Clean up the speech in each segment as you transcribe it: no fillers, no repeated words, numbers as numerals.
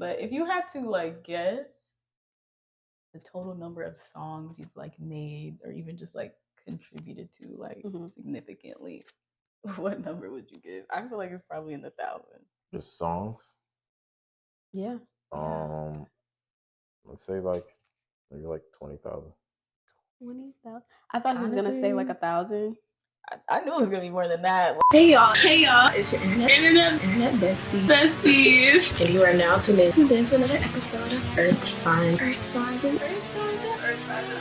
But if you had to like guess the total number of songs you've like made or even just like contributed to like significantly, what number would you give? I feel like it's probably in the thousands. Just songs? Yeah. Let's say like maybe like 20,000. 20,000. I thought he was gonna say like 1,000. I knew it was gonna be more than that. Hey y'all, it's your internet besties, and you are now tuned into another episode of Earth Signs and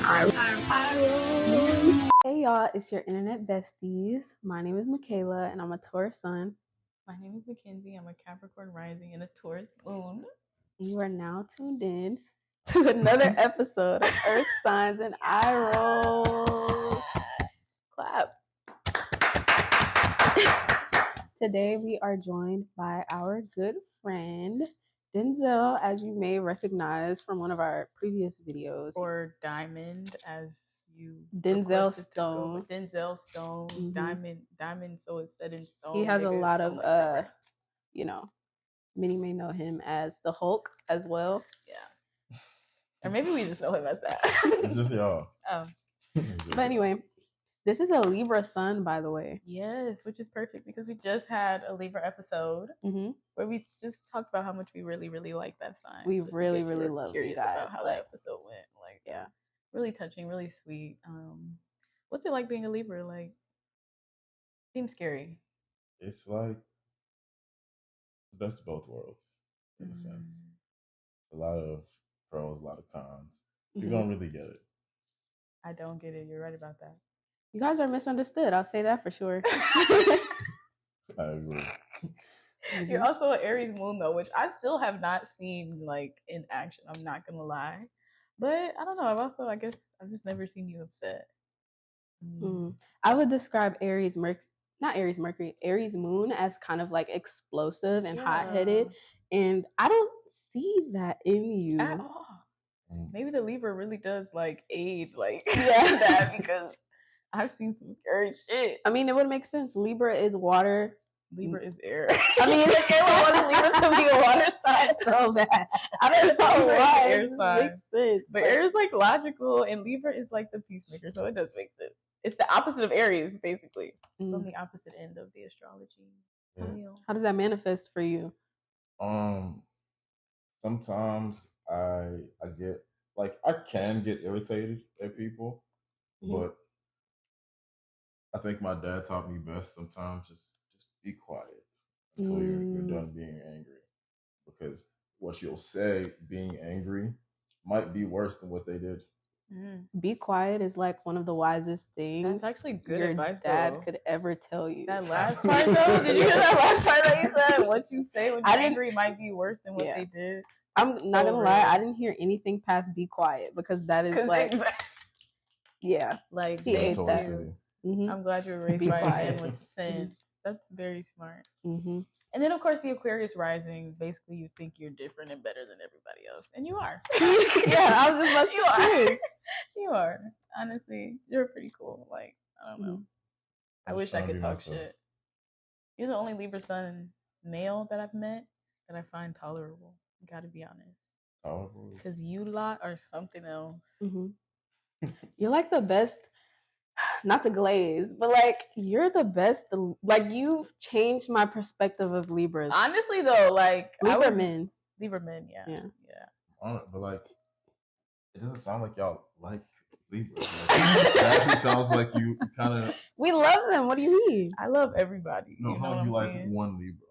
Eyerolls. Hey y'all, it's your internet besties. My name is Makayla, and I'm a Taurus sun. My name is Mckenzie. I'm a Capricorn rising and a Taurus moon. You are now tuned in to another episode of Earth Signs and Eyerolls. Clap. Today we are joined by our good friend Denzel, as you may recognize from one of our previous videos. Or Diamond, as you Denzel Stone. Denzel Stone. Mm-hmm. Diamond, so it's set in stone. He has a lot of many may know him as the Hulk as well. Yeah. Or maybe we just know him as that. It's just y'all. Oh. But anyway, this is a Libra sun, by the way. Yes, which is perfect because we just had a Libra episode where we just talked about how much we really, really like that sign. We really, really love curious you guys. About how that episode went. Like, yeah, really touching, really sweet. What's it like being a Libra? Like, seems scary. It's like the best of both worlds, in a sense. A lot of pros, a lot of cons. You don't really get it. I don't get it. You're right about that. You guys are misunderstood. I'll say that for sure. I agree. You're also an Aries moon, though, which I still have not seen like in action. I'm not gonna lie, but I don't know. I guess I've just never seen you upset. I would describe Aries moon as kind of like explosive and hot-headed, and I don't see that in you at all. Maybe the Libra really does like aid that because I've seen some scary shit. I mean, it would make sense. Libra is water. Libra is air. I mean, Makayla wanted Libra to be a water sign so bad. I don't know why. Air sign. Makes sense. But air is like logical, and Libra is like the peacemaker, so it does make sense. It's the opposite of Aries, basically. It's on the opposite end of the astrology. Yeah. How does that manifest for you? Sometimes I get I can get irritated at people, but I think my dad taught me best sometimes just be quiet until you're done being angry, because what you'll say being angry might be worse than what they did. Be quiet is like one of the wisest things. That's actually good your advice dad could ever tell you. That last part though, did you hear that last part that you said? What you say when you're angry might be worse than what they did. I'm not gonna lie, I didn't hear anything past be quiet, because that is like like she ate that. I'm glad you were raised by a man with sense. That's very smart. And then, of course, the Aquarius rising, basically you think you're different and better than everybody else. And you are. Yeah, I was just like, you are. You are. Honestly, you're pretty cool. Like, I don't know. I wish I could talk shit. You're the only Libra sun male that I've met that I find tolerable. Gotta be honest. Tolerable? Because you lot are something else. You're like the best. Not to glaze, but like you're the best. Like you've changed my perspective of Libras. Honestly, though, like Libra men, yeah. But like, it doesn't sound like y'all like Libras. Like, it actually sounds like you kind of. We love them. What do you mean? I love everybody. No, you know how do you like one Libra?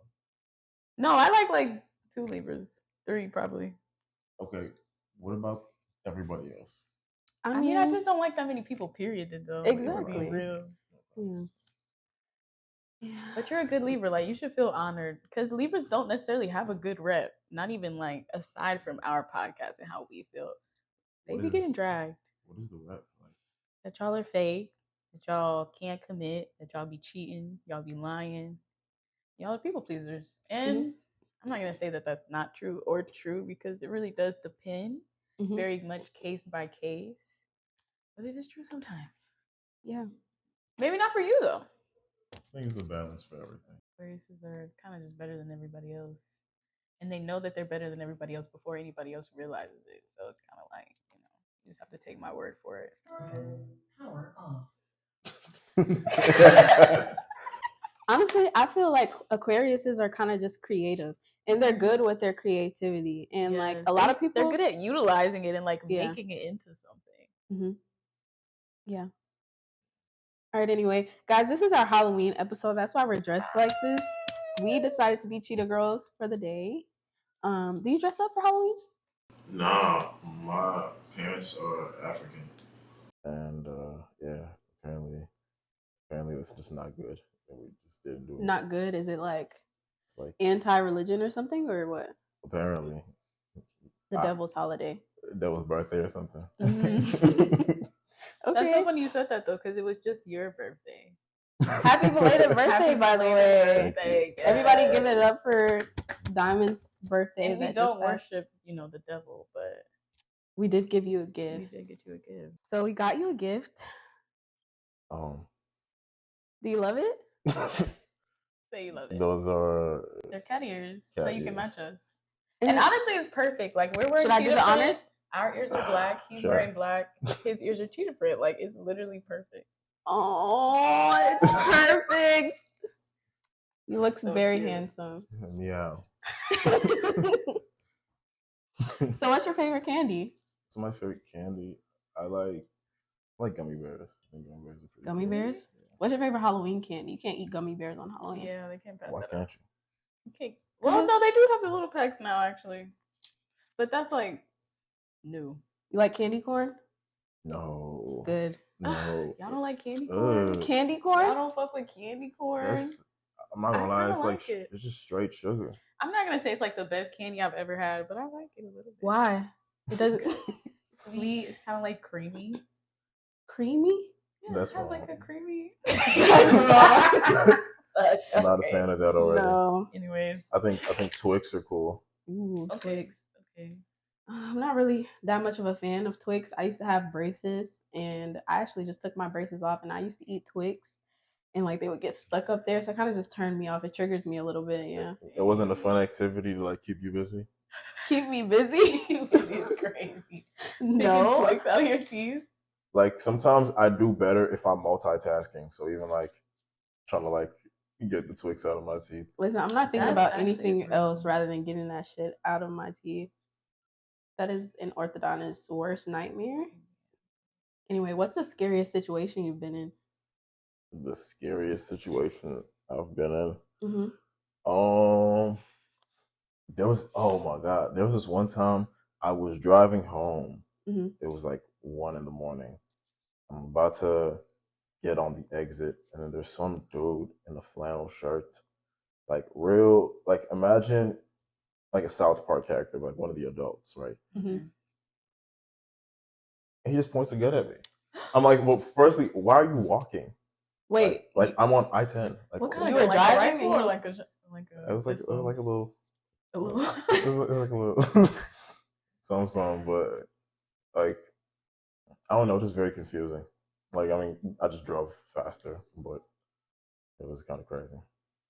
No, I like 2 Libras, 3 probably. Okay, what about everybody else? I mean, I just don't like that many people, period, though. Exactly. Being real. Yeah. But you're a good Libra. Like, you should feel honored. Because Libras don't necessarily have a good rep. Not even, like, aside from our podcast and how we feel. They be getting dragged. What is the rep like? That y'all are fake. That y'all can't commit. That y'all be cheating. Y'all be lying. Y'all are people pleasers. And I'm not going to say that that's not true or true, because it really does depend. Very much case by case. But it is true sometimes. Yeah. Maybe not for you, though. I think it's a balance for everything. Aquariuses are kind of just better than everybody else. and they know that they're better than everybody else before anybody else realizes it. So it's kind of like, you just have to take my word for it. Power off. Honestly, I feel like Aquariuses are kind of just creative, and they're good with their creativity. And like a lot of people, they're good at utilizing it and like Yeah. making it into something. Mm-hmm. Yeah. All right. Anyway, guys, this is our Halloween episode. That's why we're dressed like this. We decided to be cheetah girls for the day. Do you dress up for Halloween? Nah, my parents are African, and yeah, apparently it's just not good, and we just didn't do it. Not good. Is it like It's like anti-religion or something, or what? apparently The devil's holiday. Devil's birthday or something. Mm-hmm. That's Okay. so funny you said that though, because it was just your birthday. Happy belated birthday, by the way. Birthday, yes. Everybody give it up for Diamond's birthday. And we that don't just passed. worship, the devil, but We did give you a we gift. did get you a gift. So we got you a gift. Do you love it? Say you love it. Those are They're cat ears, cat so you can ears. match us. And honestly, it's perfect. Like we're wearing. Should I do cheetah the print. honors? Our ears are black. He's Sure. wearing black. His ears are cheetah print. Like it's literally perfect. Oh, it's perfect. You look So very cute. handsome. meow. So what's your favorite candy? So my favorite candy, I like gummy bears. I think gummy bears are pretty Gummy cool. bears? Yeah. What's your favorite Halloween candy? You can't eat gummy bears on Halloween. Yeah, they can't pass Why that can't up. you? Okay. Well, no, they do have the little packs now, actually. But that's like new. You like candy corn? No. Good. No. Y'all don't like candy corn? Candy Y'all corn? don't fuck with candy corn? I'm not gonna lie, kinda it's like like it. it's just straight sugar. I'm not gonna say it's like the best candy I've ever had, but I like it a little bit. Why? It doesn't. Sweet. It's kind of like creamy. Creamy? Yeah, That's it has wrong. like a creamy. That's wrong. I'm not a fan of that already. No. Anyways. I think Twix are cool. Ooh, Okay. Twix. Okay. I'm not really that much of a fan of Twix. I used to have braces, and I actually just took my braces off, and I used to eat Twix, and like they would get stuck up there, so it kind of just turned me off. It triggers me a little bit, yeah. It wasn't a fun activity to like keep you busy. Keep me busy. It's crazy. No. Taking Twix out of your teeth. Like sometimes I do better if I'm multitasking. So even like trying to like get the Twix out of my teeth. Listen, I'm not thinking That's about actually anything true. else rather than getting that shit out of my teeth. That is an orthodontist's worst nightmare. Anyway, what's the scariest situation you've been in? The scariest situation I've been in. Mm-hmm. There was this one time I was driving home. Mm-hmm. It was like 1 a.m. I'm about to get on the exit, and then there's some dude in a flannel shirt, like imagine like a South Park character, like one of the adults, right? Mm-hmm. And he just points a gun at me. I'm like, well, firstly, why are you walking? Wait, like I'm on I-10. Like, What kind You of were gun? Like a driving rifle and or like a it was like a little. a little. It was like a little some, but like I don't know, just very confusing. Like I mean, I just drove faster, but it was kind of crazy.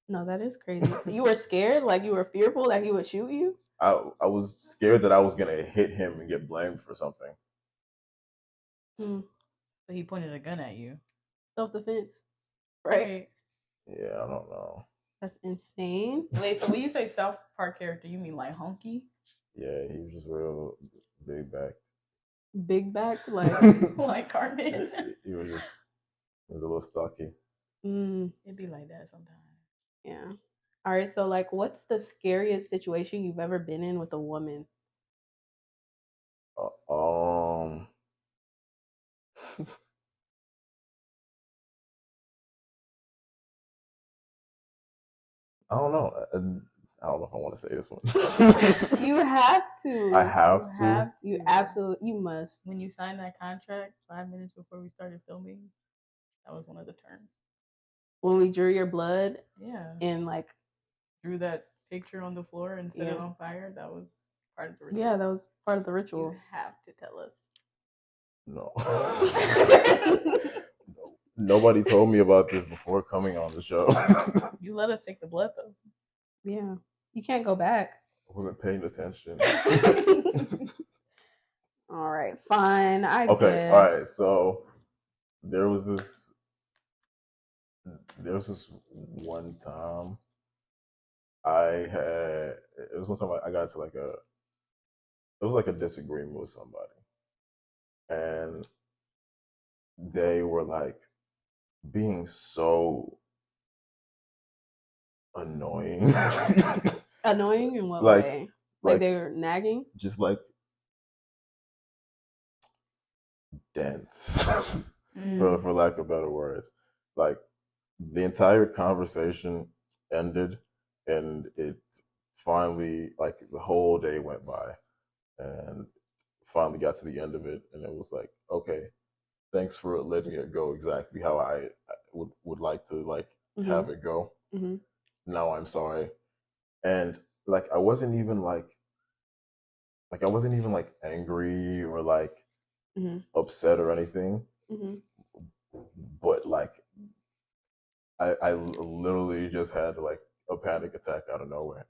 No, that is crazy. You were scared? Like you were fearful that he would shoot you? I was scared that I was gonna hit him and get blamed for something. But he pointed a gun at you. Self-defense, right? Okay. Yeah, I don't know. That's insane. Wait, so when you say South Park character, you mean like honky? Yeah, he was just real big backed. Big back, like Like Carmen. He was a little stocky. It'd be like that sometimes. Yeah. All right. So, like, what's the scariest situation you've ever been in with a woman? I don't know. I don't know if I want to say this one. You have to. I have to. You absolutely. You must. When you signed that contract 5 minutes before we started filming, that was one of the terms. When we drew your blood. Yeah. And like drew that picture on the floor and set it on fire. That was part of the ritual. Yeah, that was part of the ritual. You have to tell us. No. Nobody told me about this before coming on the show. You let us take the blood though. Yeah. You can't go back. wasn't paying attention. All right, fine. I Okay, guess. all right. So there was this one time it was one time I got into it was like a disagreement with somebody, and they were like being so annoying. Annoying in what Like- way? Like they were nagging? Just like dense, for lack of better words. Like the entire conversation ended, and it finally, like the whole day went by, and finally got to the end of it, and it was like, okay, thanks for letting it go exactly how I would like to like have it go. Now I'm sorry. And like I wasn't even like angry or like upset or anything, but like I literally just had like a panic attack out of nowhere.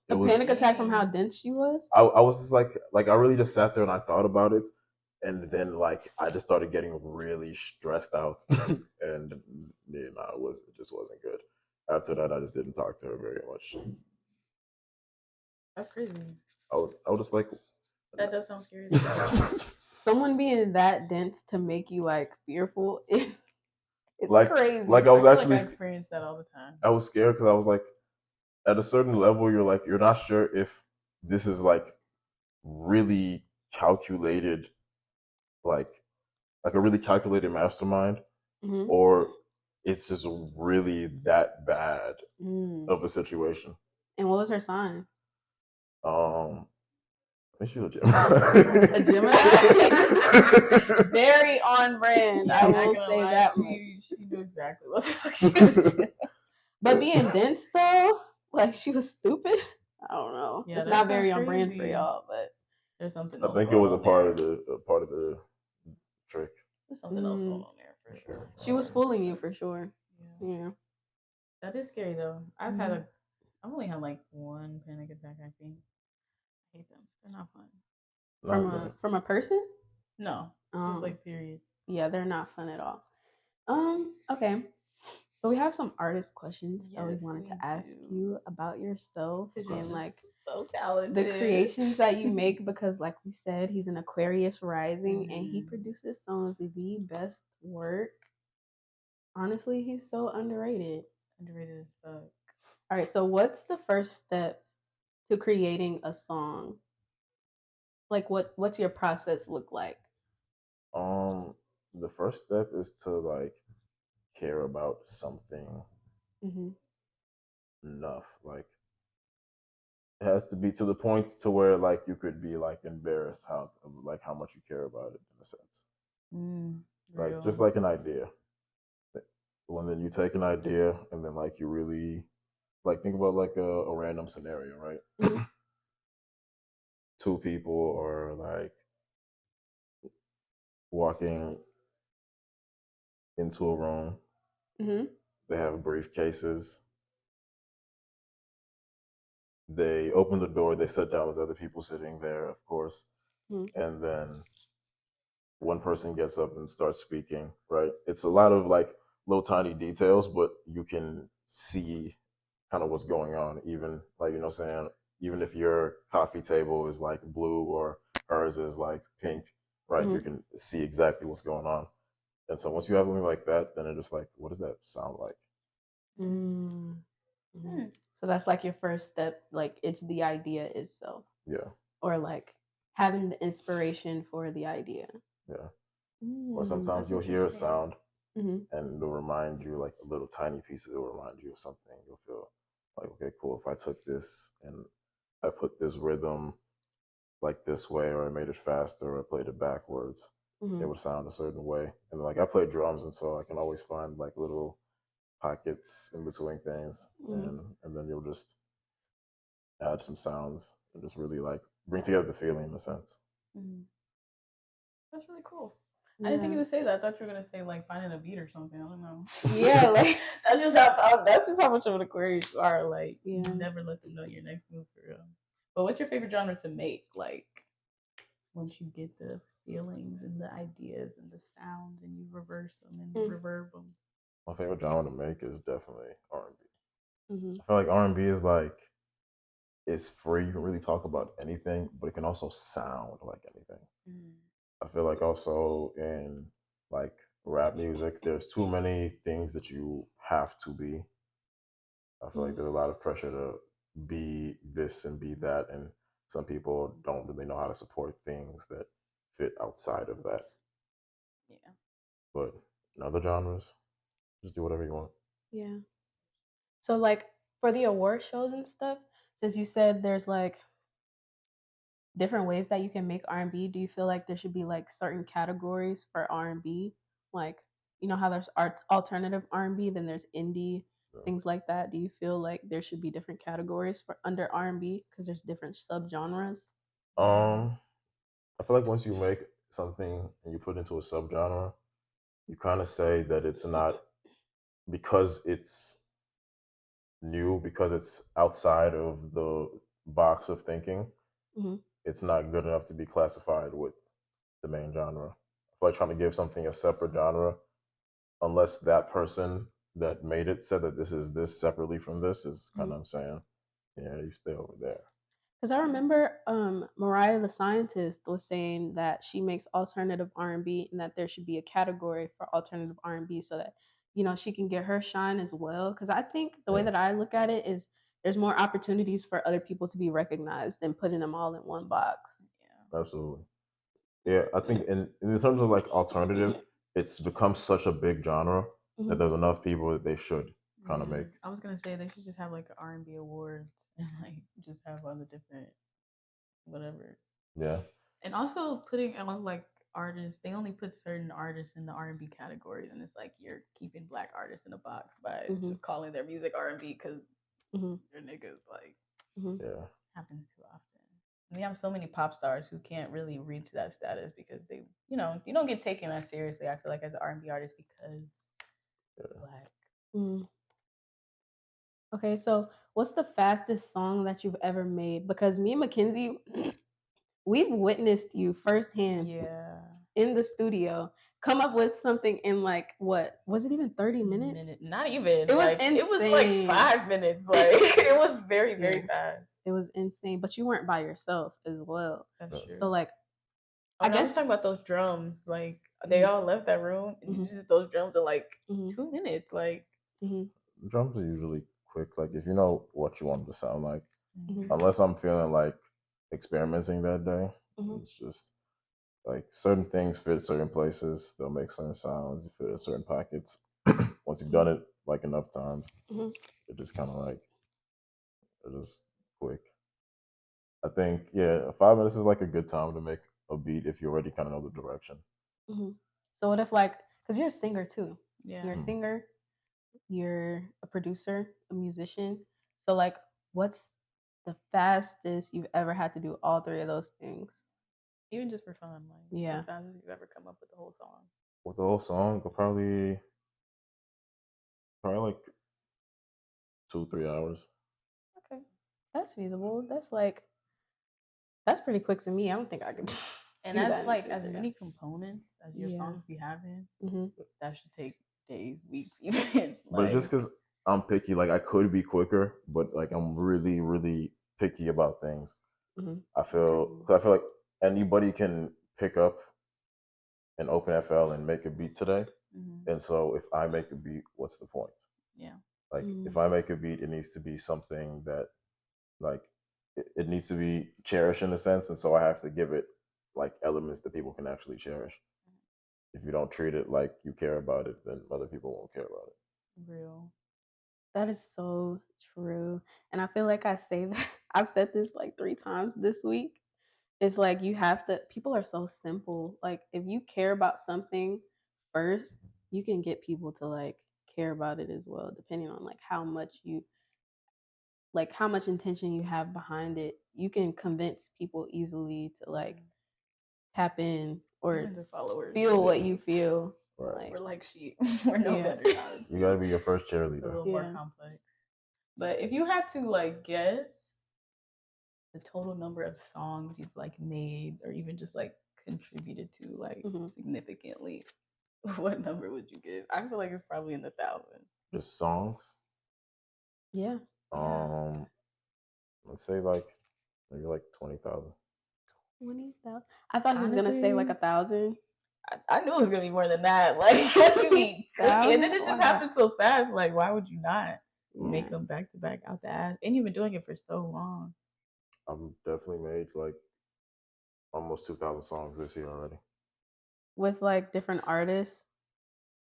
Panic attack from how dense she was? I was just like I really just sat there and I thought about it, and then like I just started getting really stressed out, and it just wasn't good. After that, I just didn't talk to her very much. That's crazy. I would just like that does sound scary. Someone being that dense to make you like fearful it's like crazy. Like I was actually I experience that all the time. I was scared because I was like, at a certain level, you're not sure if this is like really calculated, like a really calculated mastermind, or it's just really that bad of a situation. And what was her sign? I think she was a Gemini. A Gemini? Very on brand. I will say that. She knew exactly what the fuck she was doing. But being dense though, like she was stupid. I don't know. Yeah, it's not very on brand for y'all, but there's something I else. think it was a part of the trick. There's something else going on there for sure. She was fooling you for sure. Yeah. That is scary though. I've only had like one panic attack, I think. I hate them. They're not fun. From a person? No. Just like period. Yeah, they're not fun at all. Okay. So we have some artist questions that we wanted to ask you about yourself and like so talented. The creations that you make, because like we said, he's an Aquarius rising and he produces some of the best work. Honestly, he's so underrated. Underrated as fuck. All right, so what's the first step to creating a song? Like what's your process look like? The first step is to like care about something enough. Like it has to be to the point to where like you could be like embarrassed how much you care about it in a sense. Like just like an idea. When then you take an idea and then like you really like think about like a random scenario, right? Two people are like walking into a room. They have briefcases. They open the door. They sit down. There's other people sitting there, of course. And then one person gets up and starts speaking, right? It's a lot of like little tiny details, but you can see kind of what's going on. Even like, you know what I'm saying? Even if your coffee table is like blue or hers is like pink, right? You can see exactly what's going on. And so once you have something like that, then it's just like, what does that sound like? So that's like your first step. Like it's the idea itself. Yeah. Or like having the inspiration for the idea. Yeah. Or sometimes you'll hear a sound and it'll remind you like a little tiny piece. It'll remind you of something. You'll feel like, okay, cool. If I took this and I put this rhythm like this way, or I made it faster, or I played it backwards, it would sound a certain way. And like I play drums, and so I can always find like little pockets in between things, and then you'll just add some sounds and just really like bring together the feeling in a sense. That's really cool. I didn't think you would say that. I thought you were gonna say like finding a beat or something. I don't know. Yeah, like that's just how much of an Aquarius you are. Like, you never let them know your next move for real. But what's your favorite genre to make? Like, once you get the feelings and the ideas and the sounds and you reverse them and reverb them. My favorite genre to make is definitely R&B. I feel like R&B is like, it's free. You can really talk about anything, but it can also sound like anything. I feel like also in like rap music, there's too many things that you have to be. I feel like there's a lot of pressure to be this and be that, and some people don't really know how to support things that fit outside of that. Yeah. But in other genres, just do whatever you want. Yeah. So like for the award shows and stuff, since you said there's like different ways that you can make R&B, do you feel like there should be like certain categories for R&B? Like, you know how there's alternative R&B, then there's indie, things like that. Do you feel like there should be different categories for under R&B because there's different subgenres? I feel like once you make something and you put it into a subgenre, you kind of say that it's not, because it's new, because it's outside of the box of thinking, it's not good enough to be classified with the main genre. I feel like trying to give something a separate genre, unless that person that made it said that this is this separately from this, is kind of, I'm saying, yeah, you stay over there. Because I remember Mariah the Scientist was saying that she makes alternative R&B and that there should be a category for alternative R&B so that, you know, she can get her shine as well. Because I think the way that I look at it is there's more opportunities for other people to be recognized than putting them all in one box. Yeah. Absolutely. Yeah, I think in terms of like alternative, it's become such a big genre that there's enough people that they should kind of make. I was gonna say they should just have like R&B awards and like just have all the different whatever. Yeah. And also putting on like artists, they only put certain artists in the R&B categories, and it's like you're keeping black artists in a box by just calling their music R&B because your niggas like yeah, happens too often. We have so many pop stars who can't really reach that status because they, you know, you don't get taken as seriously, I feel like, as an R&B artist because black. Okay, so what's the fastest song that you've ever made? Because me and Mckenzie, we've witnessed you firsthand in the studio come up with something in like, what was it, even 30 minutes? Not even. It was like, insane. It was like 5 minutes. Like it was very, very fast. It was insane. But you weren't by yourself as well. That's true. So like, I guess talking about those drums. Like they all left that room and you just did those drums in like 2 minutes. Like drums are usually quick. Like if you know what you want it to sound like, unless I'm feeling like experimenting that day, it's just like certain things fit certain places. They'll make certain sounds. You fit in certain pockets. Once you've done it like enough times, it just kind of like, it's just quick. I think 5 minutes is like a good time to make a beat if you already kind of know the direction. So what if like, because you're a singer too. Yeah. You're a singer. You're a producer, a musician. So like, what's the fastest you've ever had to do all three of those things? Even just for fun, like what's the fastest you've ever come up with the whole song? With the whole song, probably like 2-3 hours. Okay, that's feasible. That's pretty quick to me. I don't think I could. And that's like as many components as your songs be having. That should take days, weeks, even. But just because I'm picky, like I could be quicker, but like I'm really, really picky about things. I feel like anybody can pick up an open FL and make a beat today. And so if I make a beat, what's the point? Yeah. Like if I make a beat, it needs to be something that like it needs to be cherished in a sense. And so I have to give it like elements that people can actually cherish. If you don't treat it like you care about it, then other people won't care about it. Real. That is so true. And I feel like I say that, I've said this like 3 times this week. It's like you have to, people are so simple. Like if you care about something first, you can get people to like care about it as well, depending on like how much intention you have behind it. You can convince people easily to like tap in or the followers feel what you feel. Right. We're like sheep. We're no better, honestly. You gotta be your first It's a cheerleader. little more complex. But if you had to like guess the total number of songs you've like made or even just like contributed to like significantly, what number would you give? I feel like it's probably in the thousands. Just songs? Yeah. Let's say like maybe like 20,000. 20,000. I thought he was gonna say like 1,000. I knew it was gonna be more than that. Like, and then it just happened so fast. Like, why would you not make them back to back out the ass? And you've been doing it for so long. I've definitely made like almost 2,000 songs this year already. With like different artists.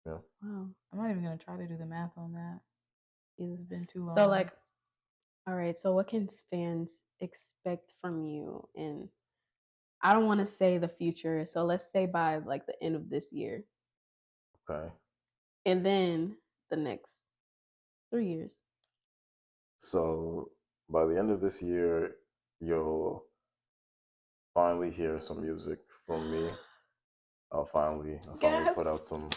Yeah. Wow. I'm not even gonna try to do the math on that. It's been too long. So like, all right. So what can fans expect from you? And I don't want to say the future. So let's say by like the end of this year. Okay. And then the next 3 years. So by the end of this year, you'll finally hear some music from me. I'll finally put out some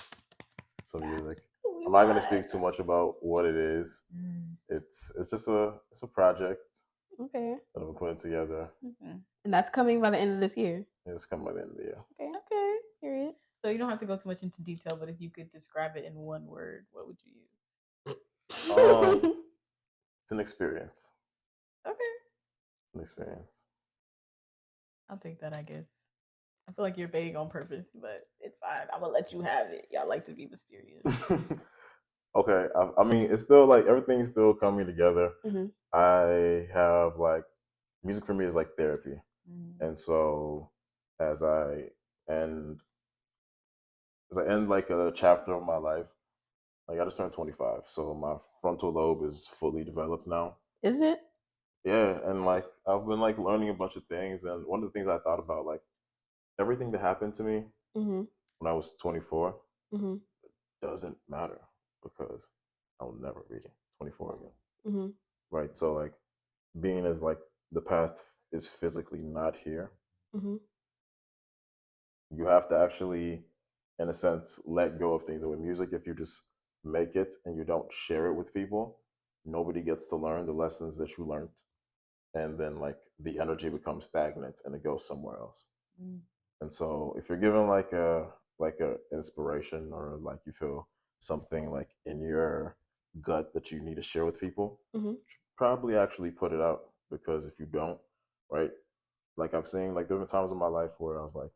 music. I'm not gonna speak too much about what it is. It's just a project. Okay. That I'm putting together. And that's coming by the end of this year. It's coming by the end of the year. Okay. Period. So you don't have to go too much into detail, but if you could describe it in one word, what would you use? It's an experience. Okay. An experience. I'll take that, I guess. I feel like you're vague on purpose, but it's fine. I'm gonna let you have it. Y'all like to be mysterious. Okay. I mean, it's still like everything's still coming together. I have like music for me is like therapy, and so as I end like a chapter of my life, like I just turned 25, so my frontal lobe is fully developed now. Is it? Yeah, and like I've been like learning a bunch of things, and one of the things I thought about, like everything that happened to me when I was 24 doesn't matter because I'll never be 24 again. Right, so like being as like the past is physically not here, you have to actually, in a sense, let go of things. And with music, if you just make it and you don't share it with people, nobody gets to learn the lessons that you learned. And then like the energy becomes stagnant and it goes somewhere else. And so if you're given like a inspiration or like you feel something like in your gut that you need to share with people, probably actually put it out, because if you don't, right, like I've seen like there have been times in my life where I was like,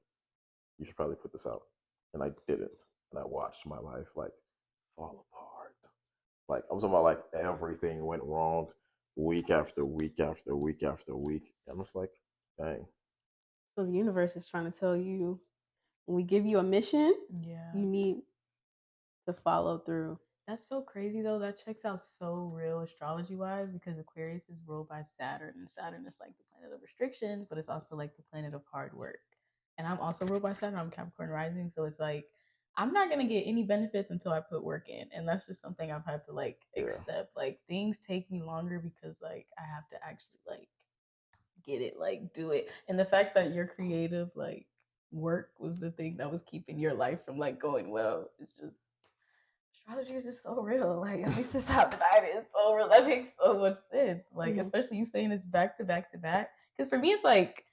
you should probably put this out, and I didn't, and I watched my life like fall apart. Like I'm talking about like everything went wrong week after week after week after week, and I'm just like, dang. So the universe is trying to tell you, when we give you a mission, you need to follow through. That's so crazy though. That checks out so real astrology wise, because Aquarius is ruled by Saturn, and Saturn is like the planet of restrictions, but it's also like the planet of hard work. And I'm also ruled by Saturn. I'm Capricorn rising, so it's like I'm not gonna get any benefits until I put work in, and that's just something I've had to like accept. Like things take me longer because like I have to actually like get it, like do it. And the fact that you're creative, like work was the thing that was keeping your life from like going well. It's just astrology is just so real. Like at least this time tonight is so real. That makes so much sense. Like especially you saying it's back to back to back. Because for me it's like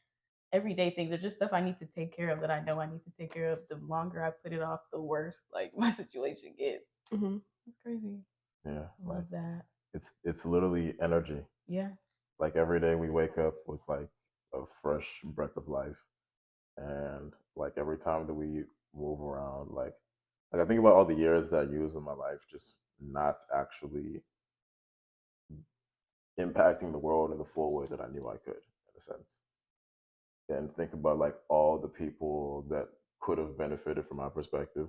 everyday things are just stuff I need to take care of that I know I need to take care of. The longer I put it off, the worse like my situation gets. It's crazy. Yeah, I love that. It's literally energy. Yeah. Like every day we wake up with like a fresh breath of life, and like every time that we move around, like I think about all the years that I used in my life just not actually impacting the world in the full way that I knew I could, in a sense. And think about like all the people that could have benefited from my perspective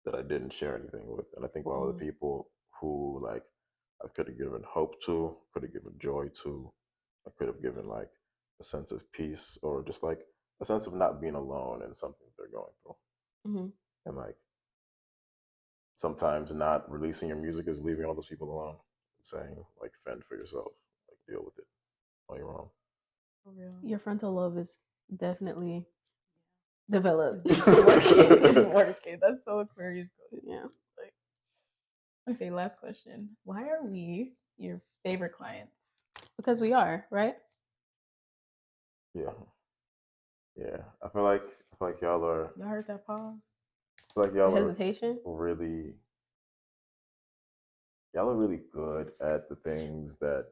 that I didn't share anything with. And I think about all the people who like I could have given hope to, could have given joy to, I could have given like a sense of peace or just like a sense of not being alone in something they're going through. And like sometimes not releasing your music is leaving all those people alone and saying like fend for yourself, like deal with it on your own. Your frontal lobe is definitely develop. It's working. That's so Aquarius. Yeah. Like, okay, last question. Why are we your favorite clients? Because we are, right? Yeah. I feel like y'all are. Y'all heard that pause? I feel like y'all Hesitation. Y'all are really good at the things that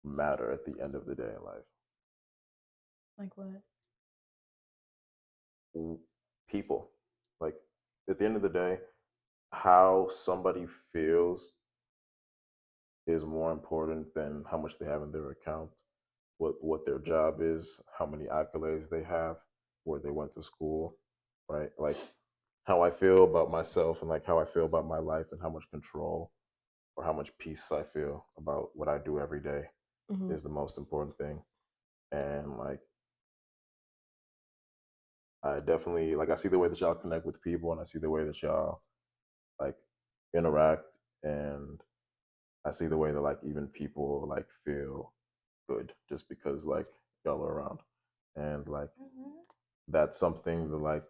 matter at the end of the day in life. Like what? People. Like at the end of the day, how somebody feels is more important than how much they have in their account, what their job is, how many accolades they have, where they went to school, right? Like how I feel about myself and like how I feel about my life and how much control or how much peace I feel about what I do every day is the most important thing. And like I definitely like I see the way that y'all connect with people and I see the way that y'all like interact and I see the way that like even people like feel good just because like y'all are around. And like that's something that like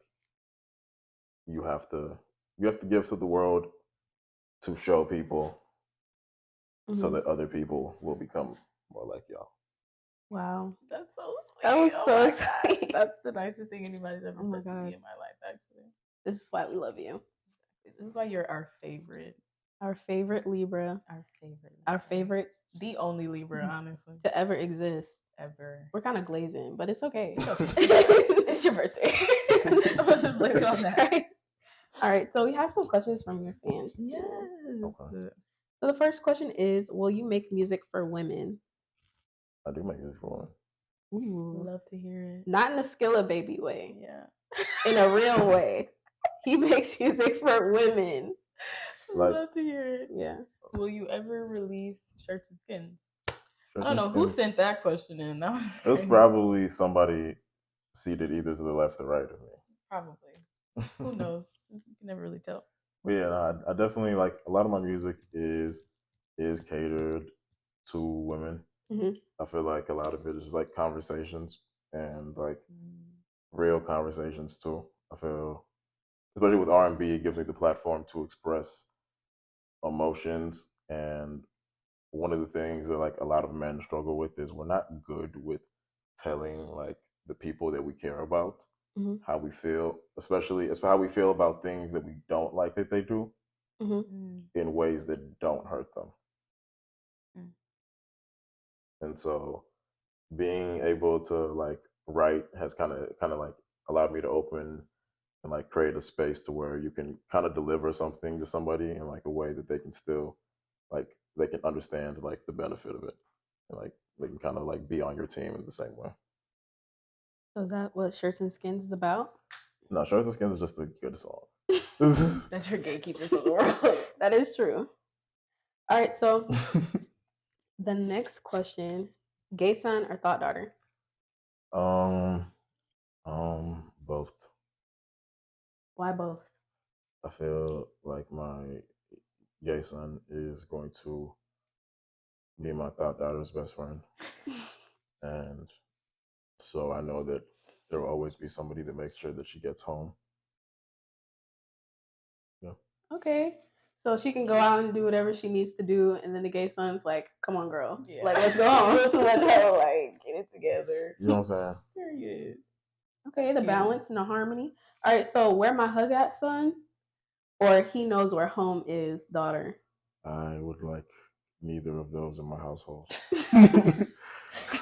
you have to give to the world to show people so that other people will become more like y'all. Wow. That's so sweet. That was so sweet. That's the nicest thing anybody's ever said to me in my life, actually. This is why we love you. This is why you're our favorite. Our favorite Libra. Our favorite. Our favorite. The only Libra, honestly. To ever exist. Ever. We're kind of glazing, but it's okay. It's your birthday. Let's just blame it on that. Right? All right, so we have some questions from your fans. Yes. Okay. So the first question is, will you make music for women? I do make music for women. Ooh. Love to hear it. Not in a Skilla Baby way. Yeah. In a real way. He makes music for women. Like, love to hear it. Yeah. Will you ever release Shirts and Skins? Shirts I don't know and who Skins. sent that question in. That was it was probably somebody seated either to the left or right of me. Probably. Who knows? You can never really tell. But yeah, no, I definitely like a lot of my music is catered to women. I feel like a lot of it is like conversations and like real conversations too. I feel, especially with R&B, it gives me the platform to express emotions. And one of the things that like a lot of men struggle with is we're not good with telling like the people that we care about how we feel, especially as how we feel about things that we don't like that they do in ways that don't hurt them. And so being able to like write has kind of like allowed me to open and like create a space to where you can kind of deliver something to somebody in like a way that they can still like they can understand like the benefit of it and like they can kind of like be on your team in the same way. So is that what Shirts and Skins is about? No, Shirts and Skins is just a good song. That's your gatekeeper for the world. That is true. All right, so the next question, gay son or thought daughter? Both. Why both? I feel like my gay son is going to be my thought daughter's best friend. And so I know that there will always be somebody that makes sure that she gets home. Yeah. Okay. So she can go out and do whatever she needs to do, and then the gay son's like, "Come on, girl, like let's go home." Too much trouble, like get it together. You know what I'm saying? Period. Okay, the balance and the harmony. All right, so where my hug at, son, or he knows where home is, daughter. I would like neither of those in my household.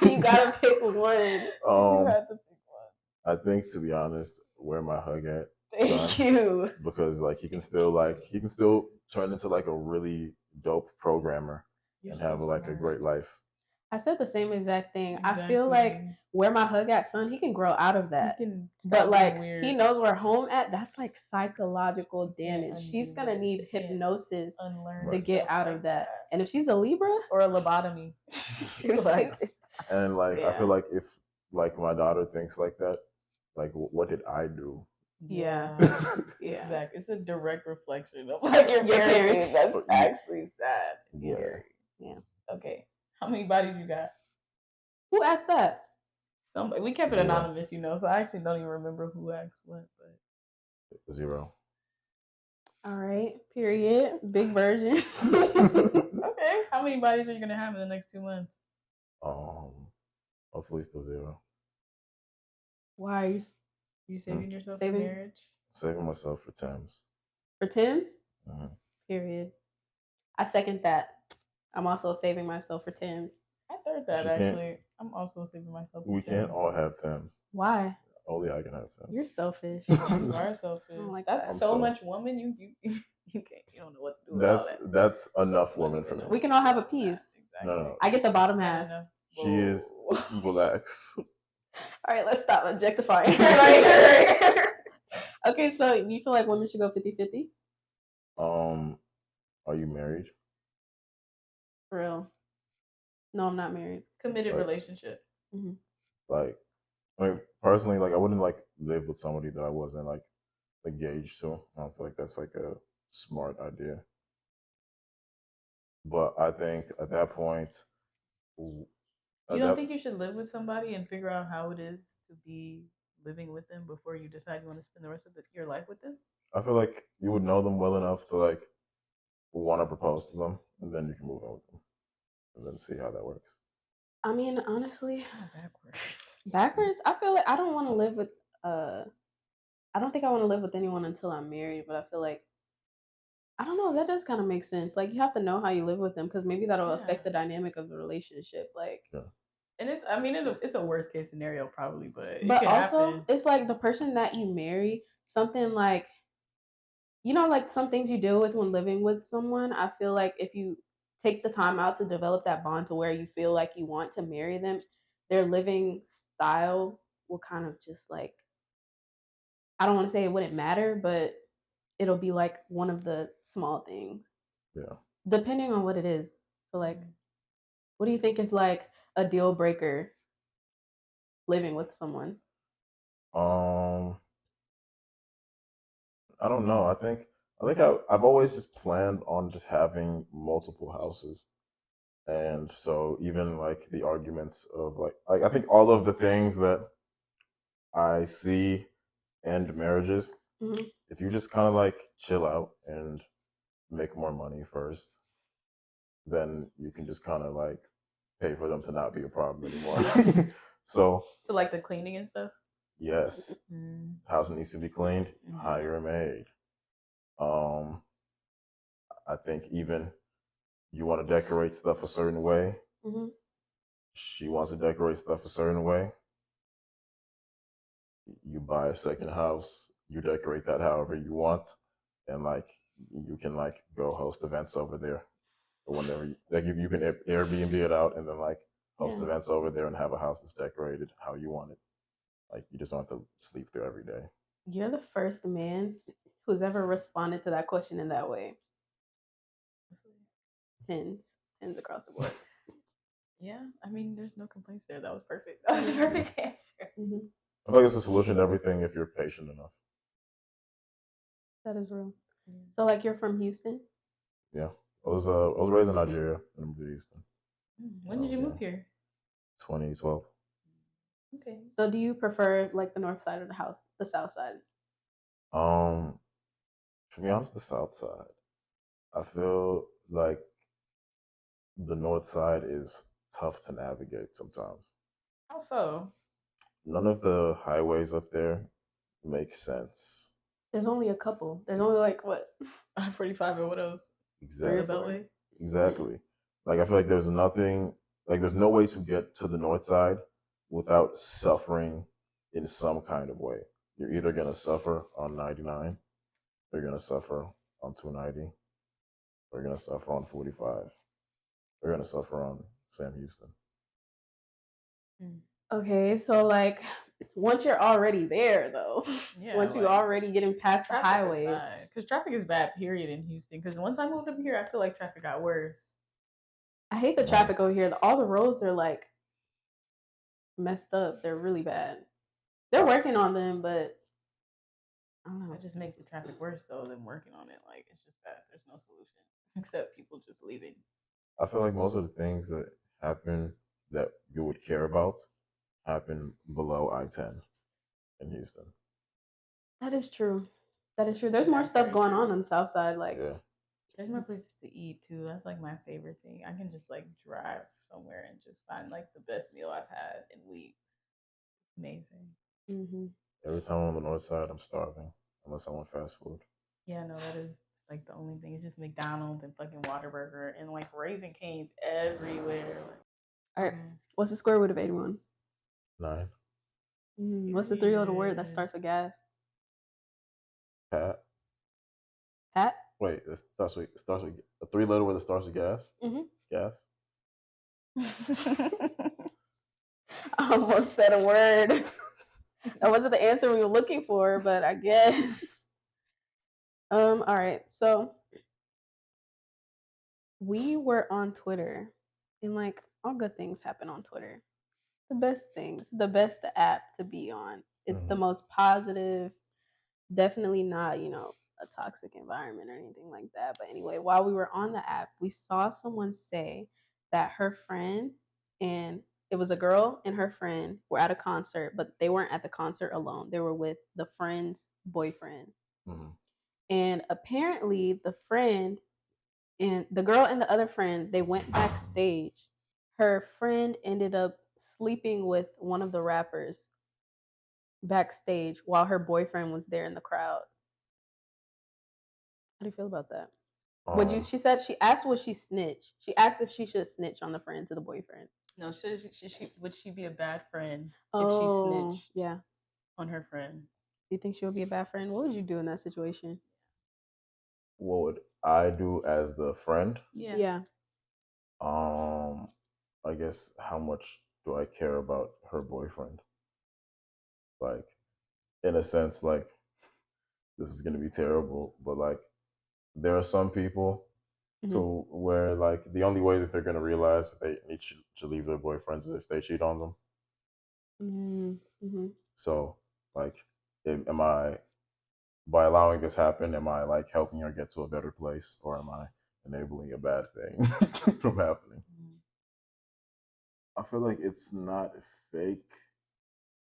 You gotta pick one. You have to pick one. I think, to be honest, where my hug at. Thank you. Because like he can still turn into like a really dope programmer and have like a great life. I said the same exact thing. Exactly. I feel like where my hug at, son, he can grow out of that. But like he knows where home at, that's like psychological damage. She's gonna need hypnosis to get out of that. And if she's a Libra or a lobotomy. And like I feel like if like my daughter thinks like that, like what did I do? Yeah. Exactly. It's a direct reflection of like your parents. That's actually sad. Yeah. Yeah. Okay. How many bodies you got? Who asked that? We kept it 0. anonymous, so I actually don't even remember who asked what. But 0. All right. Period. Big version. okay. How many bodies are you gonna have in the next 2 months? Hopefully still 0. Why are you saving yourself saving? for marriage? Saving myself for Tim's. For Tim's? Mm-hmm. Period. I second that. I'm also saving myself for Tim's. I third that actually. I'm also saving myself. We can't all have Tim's. Why? Only I can have Tim's. You're selfish. You are selfish. Like that's that. so much woman. You can't. You don't know what to do with all that. That's enough woman for me. We can all have a piece. Exactly. No. I get the bottom half. She is. Relax. All right, let's stop objectifying her. Okay, so you feel like women should go 50-50? Are you married? For real? No, I'm not married. Committed relationship. Mm-hmm. Like, I mean, personally, like, I wouldn't like live with somebody that I wasn't like engaged to. I don't feel like that's like a smart idea. But I think at that point, you don't think you should live with somebody and figure out how it is to be living with them before you decide you want to spend the rest of your life with them? I feel like you would know them well enough to like want to propose to them, and then you can move on with them, and then see how that works. I mean, honestly, backwards. Backwards. I feel like I don't want to live with. I don't think I want to live with anyone until I'm married. But I feel like I don't know. That does kind of make sense. Like you have to know how you live with them because maybe that'll affect the dynamic of the relationship. Like. Yeah. And it's a worst case scenario probably, but also happen. It's like the person that you marry, something like, like some things you deal with when living with someone. I feel like if you take the time out to develop that bond to where you feel like you want to marry them, their living style will kind of just like, I don't want to say it wouldn't matter, but it'll be like one of the small things. Yeah. Depending on what it is. So like, what do you think is like a deal breaker living with someone? I don't know. I think I've always just planned on just having multiple houses. And so even like the arguments of like I think all of the things that I see end marriages, if you just kind of like chill out and make more money first, then you can just kind of like pay for them to not be a problem anymore. So like the cleaning and stuff? Yes. House needs to be cleaned, hire a maid. I think even you want to decorate stuff a certain way. She wants to decorate stuff a certain way. You buy a second house, you decorate that however you want, and like you can like go host events over there, or whenever you can Airbnb it out and then like host events over there and have a house that's decorated how you want it. Like you just don't have to sleep there every day. You're the first man who's ever responded to that question in that way. Tens across the board. Yeah, I mean, there's no complaints there. That was perfect. That was a perfect answer. I feel like it's a solution to everything if you're patient enough. That is real. So, like, you're from Houston? Yeah, I was raised in Nigeria and moved to Houston. When did you move here? 2012. Okay. So, do you prefer like the north side of the house, the south side? To be honest, the south side. I feel like the north side is tough to navigate sometimes. How so? None of the highways up there make sense. There's only a couple. There's only like what? I-45 or what else? Exactly. Exactly. Like I feel like there's nothing, like there's no way to get to the north side without suffering in some kind of way. You're either gonna suffer on 99, or you're gonna suffer on 290, or you're gonna suffer on 45, or you're gonna suffer on Sam Houston. Okay, so like once you're already there though, once you're already getting past the highways, because traffic is bad period in Houston. Because once I moved up here, I feel like traffic got worse. I hate the traffic over here. All the roads are like messed up. They're really bad. They're working on them, but I don't know. It just makes the traffic worse though than working on it. Like it's just bad. There's no solution except people just leaving. I feel like most of the things that happen that you would care about happen below I-10 in Houston. That is true. That is true. There's more stuff going on the south side. Like, Yeah. There's more places to eat too. That's like my favorite thing. I can just like drive somewhere and just find like the best meal I've had in weeks. It's amazing. mm-hmm. Every time I'm on the north side, I'm starving unless I want fast food. Yeah, no, that is like the only thing. It's just McDonald's and fucking Whataburger and like Raising Cane's everywhere. All right. What's the square root of 81? 9. What's the 3-letter word that starts with gas? Pat. Pat? Wait, it starts with a 3-letter word that starts with gas. Mm-hmm. Gas. I almost said a word. That wasn't the answer we were looking for, but I guess. All right. So we were on Twitter, and like all good things happen on Twitter. The best things, the best app to be on. It's the most positive. Definitely not, a toxic environment or anything like that. But anyway, while we were on the app, we saw someone say that her friend, and it was a girl and her friend, were at a concert, but they weren't at the concert alone. They were with the friend's boyfriend. Mm-hmm. And apparently the friend and the girl and the other friend, they went backstage. Her friend ended up sleeping with one of the rappers backstage while her boyfriend was there in the crowd. How do you feel about that? She said she asked would she snitch. She asked if she should snitch on the friend to the boyfriend. No, would she be a bad friend if she snitched on her friend? Do you think she would be a bad friend? What would you do in that situation? What would I do as the friend? Yeah. I guess how much do I care about her boyfriend? Like, in a sense, like, this is gonna be terrible, but like, there are some people to where like the only way that they're gonna realize that they need to leave their boyfriends is if they cheat on them. Mm-hmm. So, like, am I, by allowing this happen, am I like helping her get to a better place, or am I enabling a bad thing from happening? I feel like it's not fake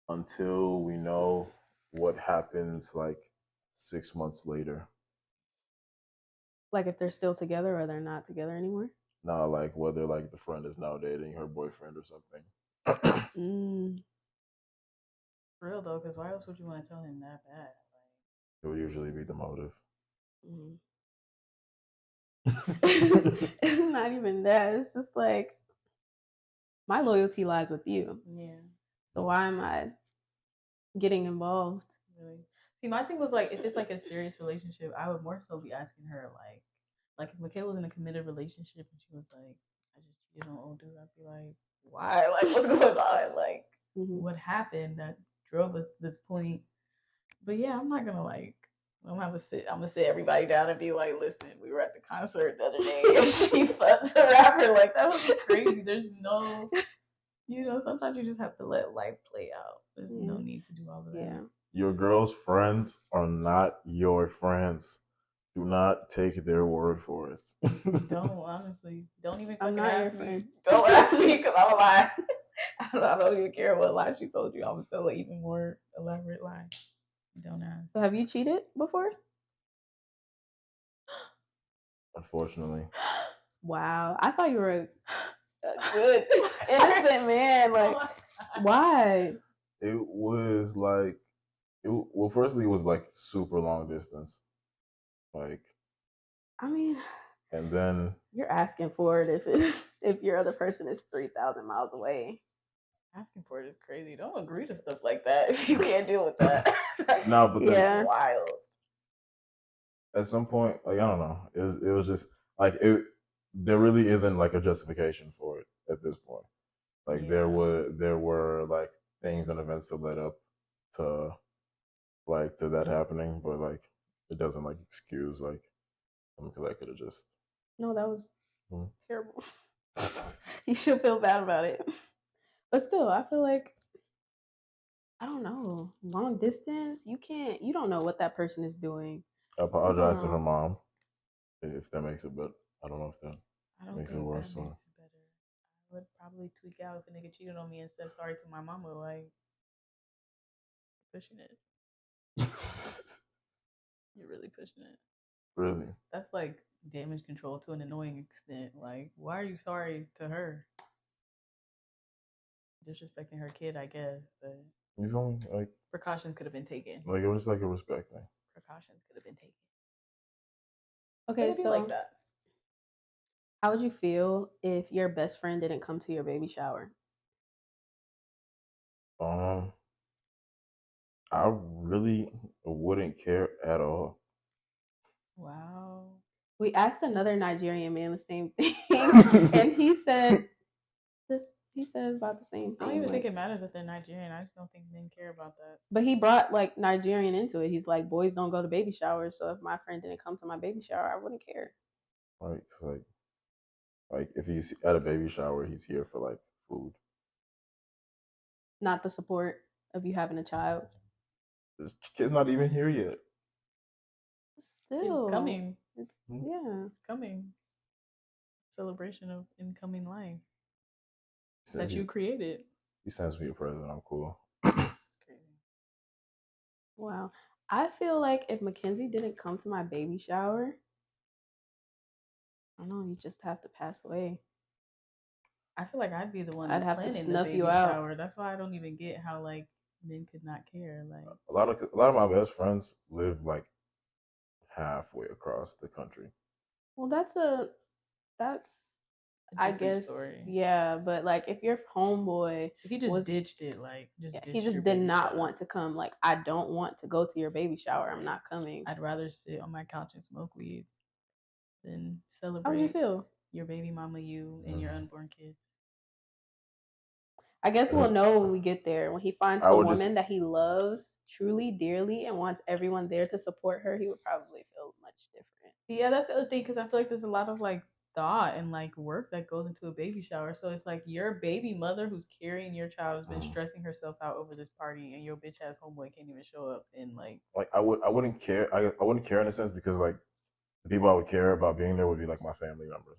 until we know what happens like 6 months later. Like if they're still together or they're not together anymore? No, like whether like the friend is now dating her boyfriend or something. For real though, because why else would you want to tell him that bad? It would usually be the motive. It's not even that. It's just like my loyalty lies with you. Yeah. So why am I getting involved? Really? See, my thing was like, if it's like a serious relationship, I would more so be asking her like if Makayla was in a committed relationship and she was like, I just cheated on old dude, I'd be like, why? Like, what's going on? Like, what happened that drove us to this point? But yeah, I'm not gonna like. I'm gonna sit everybody down and be like, listen, we were at the concert the other day and she fucked the rapper. Like, that would be crazy. There's no, sometimes you just have to let life play out. There's no need to do all of that. Yeah. Your girl's friends are not your friends. Do not take their word for it. Don't, honestly. Don't even fucking ask me. Don't ask me because I'll lie. I don't even care what lie she told you. I'm going to tell an even more elaborate lie. Don't ask. So have you cheated before? Unfortunately. Wow. I thought you were a good, innocent man. Like, why? It was like, well, firstly, it was like super long distance. Like, I mean, and then you're asking for it if your other person is 3,000 miles away. Asking for it is crazy. Don't agree to stuff like that if you can't deal with that. No, but then wild. At some point, like I don't know, it was just like it. There really isn't like a justification for it at this point. Like there were like things and events that led up to that happening, but like it doesn't like excuse like because I could have just. No, that was terrible. You should feel bad about it. But still, I feel like, I don't know, long distance, you don't know what that person is doing. I apologize to her mom if that makes it, but I don't know if that makes it worse. I would probably tweak out if a nigga cheated on me and said sorry to my mama. Like, pushing it. You're really pushing it. Really? That's like damage control to an annoying extent. Like, why are you sorry to her? Disrespecting her kid, I guess, but You feel me? Like, precautions could have been taken. like it was like a respect thing. Precautions could have been taken. Okay, so like that. How would you feel if your best friend didn't come to your baby shower? I really wouldn't care at all. Wow. We asked another Nigerian man the same thing, and he said this. He said about the same thing. I don't even think it matters if they're Nigerian. I just don't think men care about that. But he brought like Nigerian into it. He's like, boys don't go to baby showers, so if my friend didn't come to my baby shower, I wouldn't care. Like if he's at a baby shower, he's here for like food, not the support of you having a child. This kid's not even here yet. Still, it's coming. Yeah, it's coming. Celebration of incoming life that you created. He sends me a present. I'm cool. That's crazy. Wow. I feel like if Mackenzie didn't come to my baby shower, I don't know, you just have to pass away. I feel like I'd be the one. I'd have to snuff the baby you out. Shower. That's why I don't even get how like men could not care. Like a lot of my best friends live like halfway across the country. Well, that's I guess story. Yeah, but like if your homeboy, if he just ditched it, like he just did not want to come. Like, I don't want to go to your baby shower. I'm not coming. I'd rather sit on my couch and smoke weed than celebrate. How do you feel? Your baby mama, you, and your unborn kid. I guess we'll know when we get there. When he finds a woman that he loves truly, dearly, and wants everyone there to support her, he would probably feel much different. Yeah, that's the other thing, because I feel like there's a lot of like thought and like work that goes into a baby shower. So it's like your baby mother who's carrying your child has been stressing herself out over this party, and your bitch ass homeboy can't even show up. And like I wouldn't care. I wouldn't care in a sense, because like the people I would care about being there would be like my family members.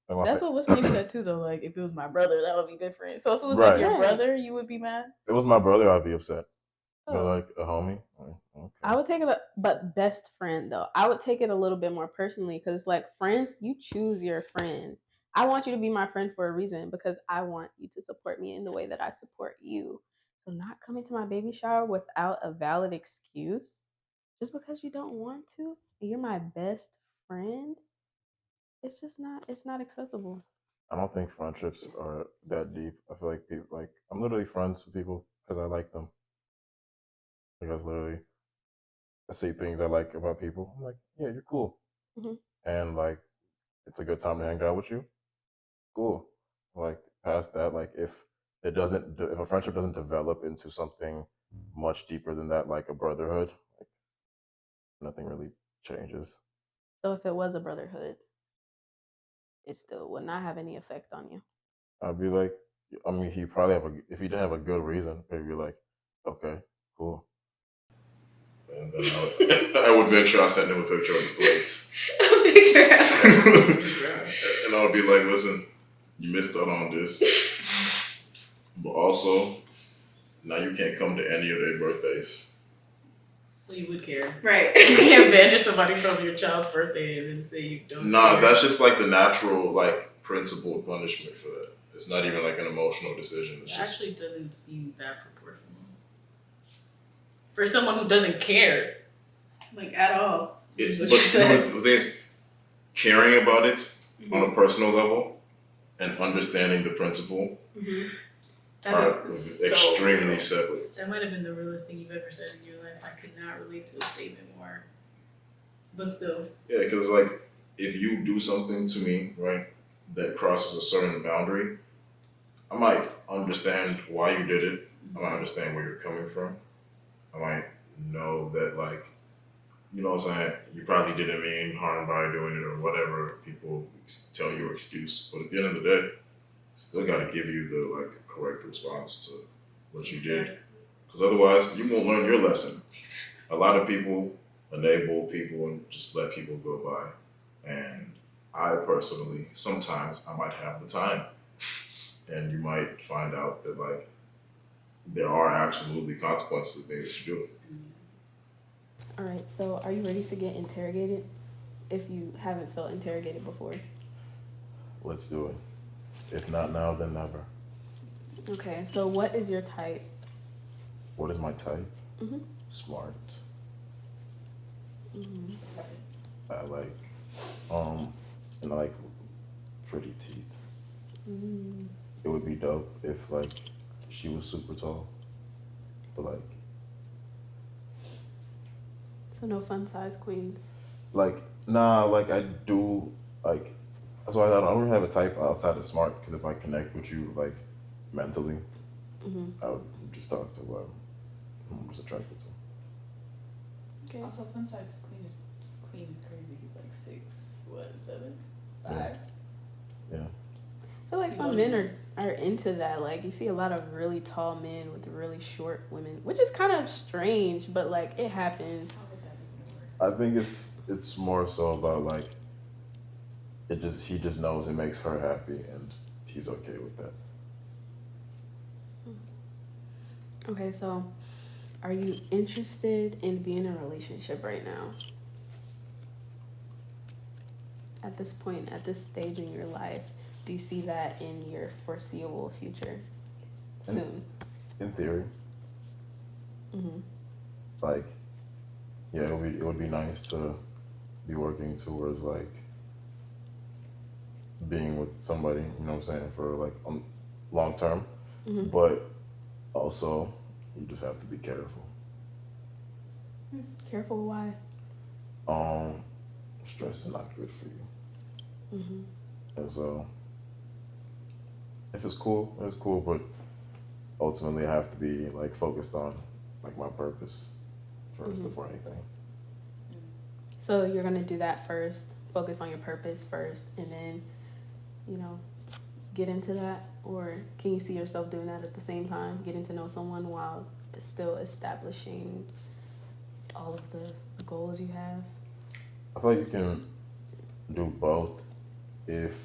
Like that's what what's name said too, though. Like if it was my brother, that would be different. So if it was like your brother, you would be mad. If it was my brother, I'd be upset. But like a homie, okay. I would take it, but best friend though, I would take it a little bit more personally, because like friends, you choose your friends. I want you to be my friend for a reason, because I want you to support me in the way that I support you. So not coming to my baby shower without a valid excuse, just because you don't want to, and you're my best friend, it's just not. It's not acceptable. I don't think friendships are that deep. I feel like people, like I'm literally friends with people because I like them. Like I say things I like about people. I'm like, yeah, you're cool, and like it's a good time to hang out with you. Cool. Like past that, like if a friendship doesn't develop into something much deeper than that, like a brotherhood, like nothing really changes. So if it was a brotherhood, it still would not have any effect on you. I'd be like, I mean, he probably if he didn't have a good reason, maybe like, okay, cool. And then I would make sure I sent him a picture of the plates. A picture. And I would be like, listen, you missed out on this. But also, now you can't come to any of their birthdays. So you would care. Right. You can't banish somebody from your child's birthday and then say you don't care. That's just like the natural, like, principled punishment for that. It's not even like an emotional decision. It actually doesn't seem that proportional. For someone who doesn't care. Like, at all. But the thing is, caring about it on a personal level and understanding the principle are extremely separate. That might have been the realest thing you've ever said in your life. I could not relate to a statement more. But still. Yeah, because like, if you do something to me, right, that crosses a certain boundary, I might understand why you did it. I might understand where you're coming from. I might know that, like, you know what I'm saying, you probably didn't mean harm by doing it or whatever people tell your excuse. But at the end of the day, still got to give you the, like, correct response to what you did. Because otherwise, you won't learn your lesson. A lot of people enable people and just let people go by. And I personally, sometimes I might have the time, and you might find out that like there are absolutely consequences to things you do. All right, so are you ready to get interrogated? If you haven't felt interrogated before. Let's do it. If not now, then never. Okay, so what is your type? What is my type? Mm-hmm. Smart. Mm-hmm. I like, and I like pretty teeth. Mm. It would be dope if like she was super tall, but like So no fun size queens. like nah, like I do like that's why I don't really have a type outside of smart because if I connect with you like mentally, Mm-hmm. I would just talk to who I'm just attracted to. Okay. Also, fun size queen is crazy. He's like 7, 5. Yeah. I feel like some men are into that. Like you see a lot of really tall men with really short women, which is kind of strange, but like it happens. How would that even work? I think it's more so about like he just knows it makes her happy and he's okay with that. Okay, so are you interested in being in a relationship right now? At this point, at this stage in your life, do you see that in your foreseeable future? Soon. In theory. Mm-hmm. Like, yeah, it would be nice to be working towards like being with somebody, you know what I'm saying, for like long term. Mm-hmm. But also, you just have to be careful. Careful, why? Stress is not good for you. Mm-hmm. And so, if it's cool, but ultimately I have to be like focused on like my purpose first Mm-hmm. before anything. So you're gonna do that first, focus on your purpose first, and then, you know, get into that? Or can you see yourself doing that at the same time, getting to know someone while still establishing all of the goals you have? I feel like you can do both if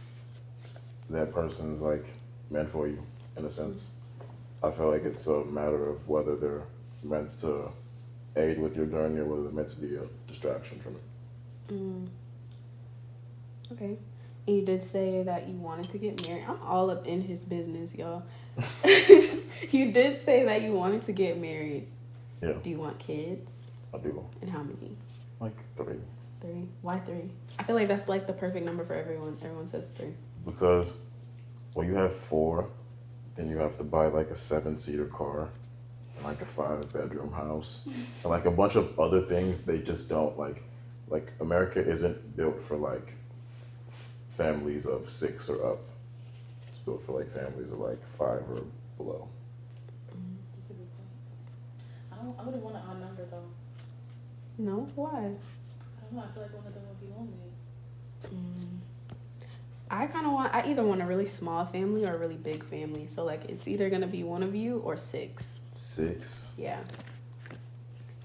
that person's like meant for you in a sense. I feel like it's a matter of whether they're meant to aid with your journey or whether they're meant to be a distraction from it. Mm. Okay. And you did say that you wanted to get married. I'm all up in his business, y'all. You did say that you wanted to get married. Yeah. Do you want kids? I do. And how many? Like 3. 3. Why 3? I feel like that's like the perfect number for everyone. Everyone says 3. Because when you have 4, then you have to buy like a 7-seater car and like a 5-bedroom house and like a bunch of other things they just don't like America isn't built for like families of 6 or up. It's built for like families of like 5 or below. That's a good point. I wouldn't want an odd number though. No? Why? I don't know. I feel like one of them would be lonely. I either want a really small family or a really big family. So like it's either gonna be one of you or 6. 6? Yeah.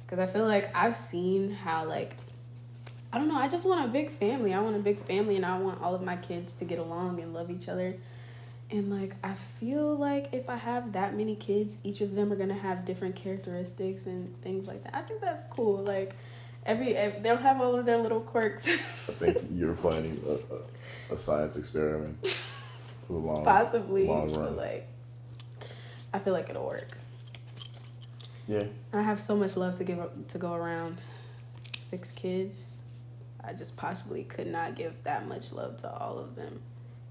Because I feel like I've seen how like, I don't know, I just want a big family. I want a big family and I want all of my kids to get along and love each other. And like I feel like if I have that many kids, each of them are gonna have different characteristics and things like that. I think that's cool. Like they'll have all of their little quirks. I think you're planning a science experiment for the long run. But like I feel like it'll work. Yeah. I have so much love to go around. 6 kids. I just possibly could not give that much love to all of them.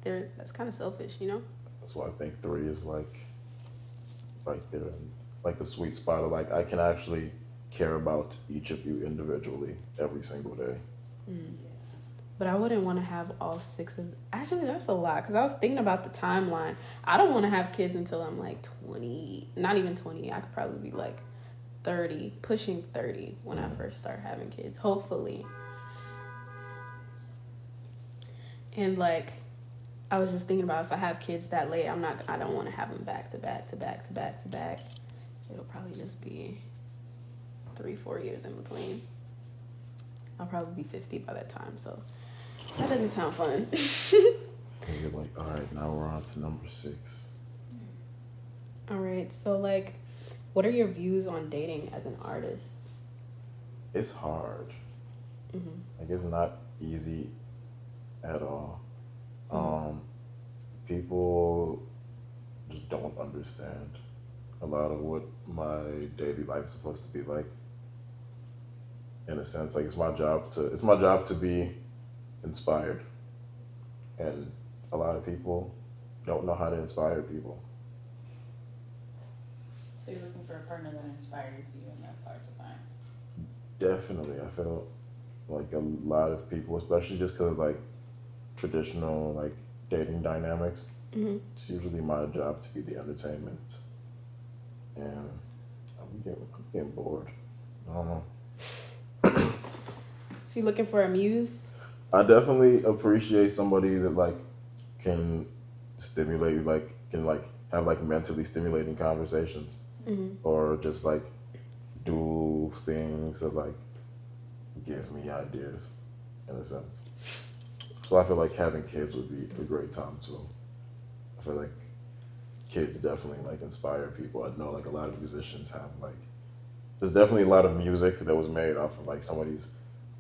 That's kind of selfish, you know? That's why I think 3 is like right there, like the sweet spot of like I can actually care about each of you individually every single day. But I wouldn't want to have all 6 of. Actually, that's a lot because I was thinking about the timeline. I don't want to have kids until I'm like 20. Not even 20. I could probably be like 30, pushing 30 when I first start having kids. Hopefully. And like, I was just thinking about if I have kids that late, I don't want to have them back to back to back to back to back. It'll probably just be 3-4 years in between. I'll probably be 50 by that time. So That doesn't sound fun. And you're like, all right, now we're on to number 6. All right, so like, what are your views on dating as an artist? It's hard. Mm-hmm. Like, it's not easy at all. People just don't understand a lot of what my daily life is supposed to be like. In a sense, like it's my job to be inspired, and a lot of people don't know how to inspire people. So you're looking for a partner that inspires you, and that's hard to find. Definitely, I feel like a lot of people, especially just because of like traditional like dating dynamics, it's usually my job to be the entertainment, and I'm getting bored. I don't know. So you looking for a muse? I definitely appreciate somebody that like can stimulate, like can like have like mentally stimulating conversations, or just like do things that like give me ideas, in a sense. So I feel like having kids would be a great time too. I feel like kids definitely like inspire people. I know like a lot of musicians have like, there's definitely a lot of music that was made off of like somebody's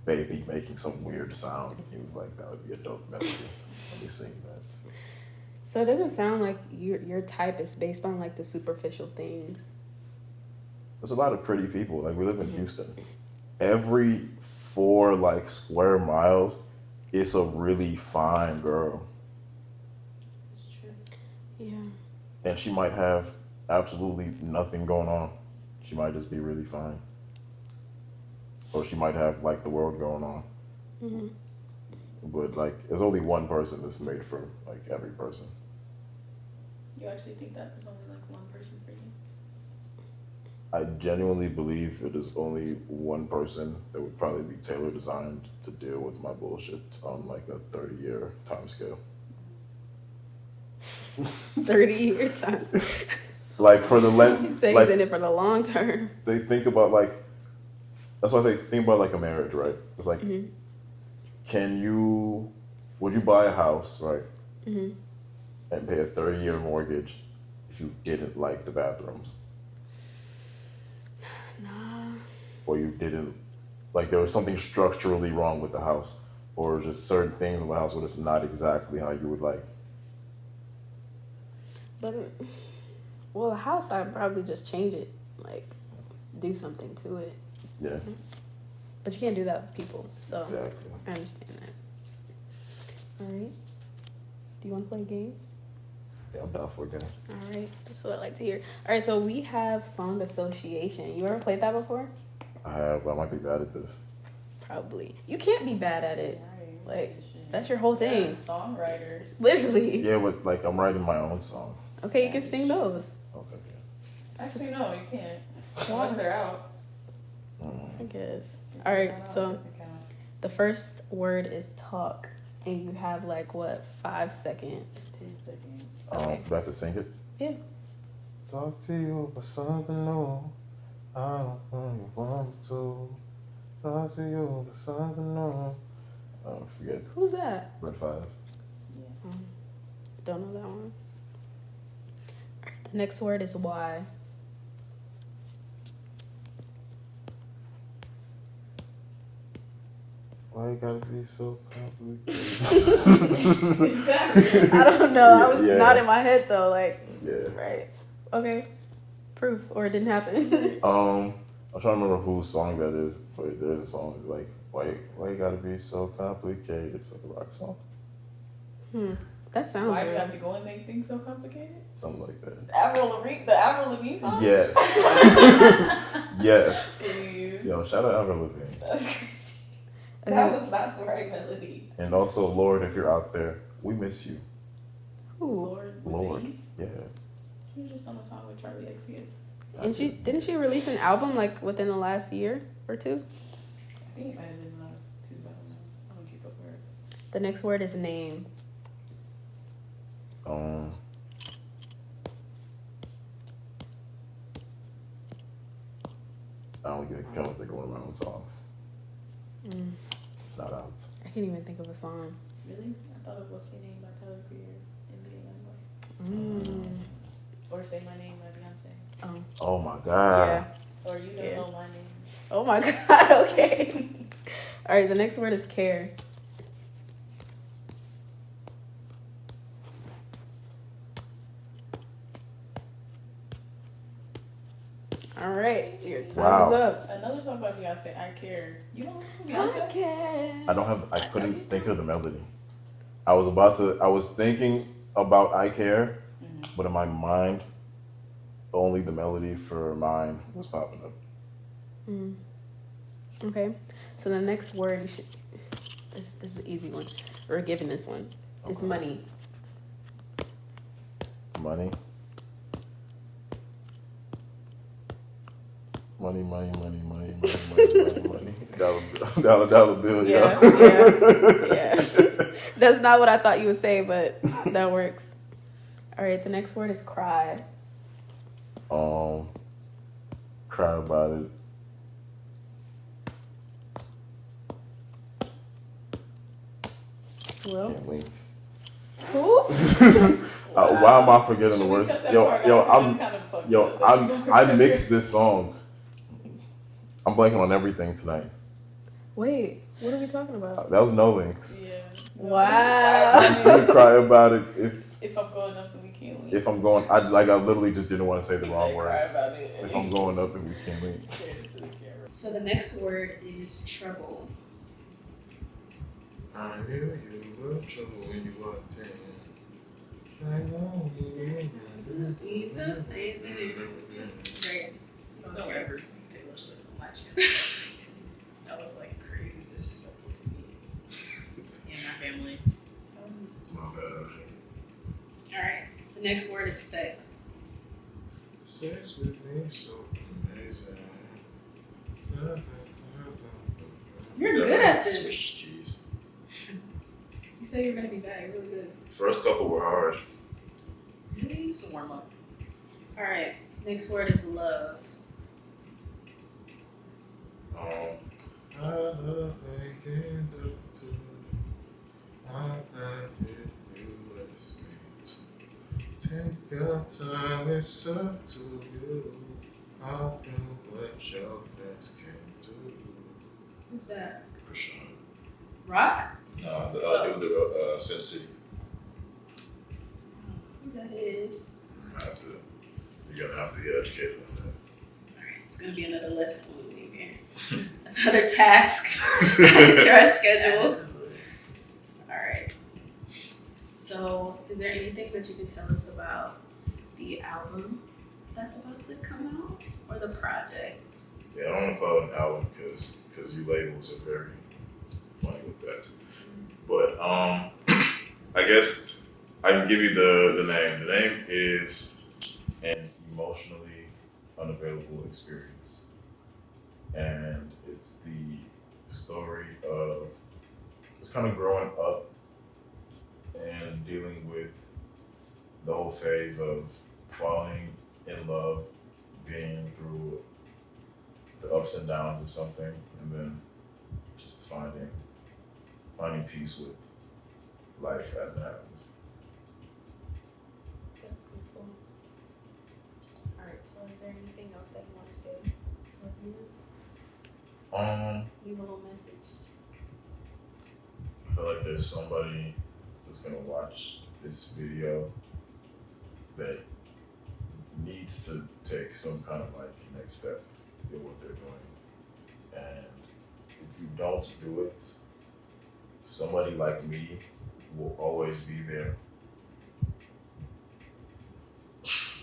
baby making some weird sound. He was like, that would be a dope melody. Let me sing that. So it doesn't sound like your type is based on like the superficial things. There's a lot of pretty people. Like we live in Houston. Every 4 like square miles, it's a really fine girl. It's true. Yeah. And she might have absolutely nothing going on. She might just be really fine. Or she might have like the world going on. But like, there's only one person that's made for like every person. You actually think that there's only like one person for you? I genuinely believe it is only one person that would probably be tailor designed to deal with my bullshit on like a 30-year time scale. 30-year times. Like for the length, So he's like in it for the long term. they think about like, that's why I say think about like a marriage, right? It's like, would you buy a house, right? And pay a 30-year mortgage if you didn't like the bathrooms? Nah. Or you didn't, like there was something structurally wrong with the house, or just certain things in the house where it's not exactly how you would like. But, well, the house, I'd probably just change it. Like, do something to it. Yeah. But you can't do that with people. So, Exactly. I understand that. All right. Do you want to play a game? Yeah, I'm down for a game. All right. That's what I like to hear. All right. So, we have song association. You ever played that before? I have, but I might be bad at this. Probably. You can't be bad at it. Yeah, Like, that's your whole thing. You're a songwriter. Literally. Yeah, but like I'm writing my own songs. Okay, you can sing those. Okay, Actually, no, you can't. Once they're out. I guess. All right. So, the first word is talk. And you have like, what, 5 seconds? 10 seconds. Okay. Do I have to sing it? Yeah. Talk to you about something new. I don't know you want to. Talk to you about something new. I forget. Who's that? Red Fires. Yeah. Don't know that one. All right, the next word is why. Why you gotta be so complicated? I don't know. I was Yeah. not in my head though. Like, Yeah. right. Okay. Proof. Or it didn't happen. I'm trying to remember whose song that is, but there's a song like why you gotta be so complicated? It's like a rock song. That sounds Why do you real. have to go and make things so complicated? Something like that. The Avril Lavigne song? Yes. Yes. Jeez. Yo, shout out Avril Lavigne. That's crazy. Okay. That was not the right melody. And also, Lord, if you're out there, we miss you. Ooh. Lord. Yeah. She was just on a song with Charlie XCX. And didn't she release an album like within the last year or two? I think it might have been the last 2, but I don't know. I don't keep up with her. The next word is name. I don't get comfortable going around with songs. It's not out. I can't even think of a song. Really? I thought of What's Your Name by Tyler Creator and the Young Boy. Or Say My Name by Beyonce. Oh my God. Yeah. Or You Don't Know My Name. Oh my God. Okay. All right. The next word is care. All right. Your time is up. Another song by Beyonce, I Care. You don't listen to I Beyonce? care. I couldn't think of the melody. I was thinking about I Care, but in my mind, only the melody for mine was popping up. Okay. So the next word you should. This is an easy one. We're giving this one. It's money. Money. Money. Dollar bill, Yeah. That's not what I thought you would say, but that works. All right, the next word is cry. Cry about it. Well, Can't wink. who? Why am I forgetting the words? I mixed this song. I'm blanking on everything tonight. Wait, what are we talking about? That was No Links. Yeah. Wow. You cry about it if I'm going up and we can't leave. if I'm going. I literally just didn't want to say the wrong words. Cry about it. If I'm going up and we can't leave. So the next word is trouble. I knew you were trouble when you walked in. I know you Great. There's no ever seen Taylor Swift on my channel. That was like crazy disrespectful to me and my family. My bad. Alright. The next word is sex. Sex with me so amazing. You're good at this. Swiss cheese. You said you were gonna be bad. You're really good. First couple were hard. Really? It's a warm up. Alright. Next word is love. I love making love to you. I love you as me. Take your time, it's up to you. I'll do what your best can do. Who's that? Krishan. Rock? No, the Sin City. Who that is? You're gonna have to get educated on that. Alright, it's gonna be another lesson when we leave here. Another task to our schedule. Alright. So, is there anything that you can tell us about the album that's about to come out? Or the project? Yeah, I don't want to call it an album because you labels are very funny with that. But I guess I can give you the name. The name is An Emotionally Unavailable Experience. And it's the story of just kind of growing up and dealing with the whole phase of falling in love, being through the ups and downs of something, and then just finding peace with life as it happens. That's cool. Alright, so is there anything else that you want to say for viewers? Leave a little message. I feel like there's somebody that's gonna watch this video that needs to take some kind of like next step in what they're doing. And if you don't do it, somebody like me will always be there.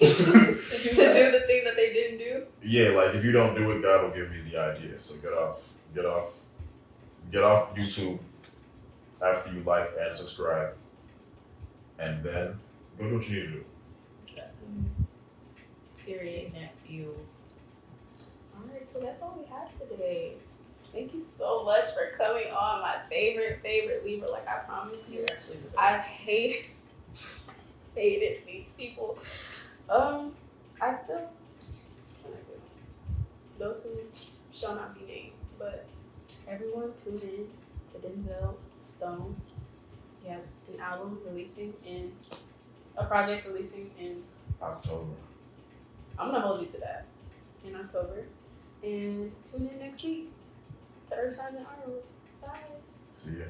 to do the thing that they didn't do? Yeah, like if you don't do it, God will give you the idea. So get off YouTube after you like and subscribe, and then go do what you need to do. Period. Nephew. Alright, so that's all we have today. Thank you so much for coming on. My favorite Libra, like I promised you. I hated these people. I still, those who shall not be named, but everyone tune in to Denzel Stone. He has an album releasing in a project releasing in October. I'm gonna hold you to that in October. And tune in next week to Earth Signs and Eyerolls. Bye. See ya.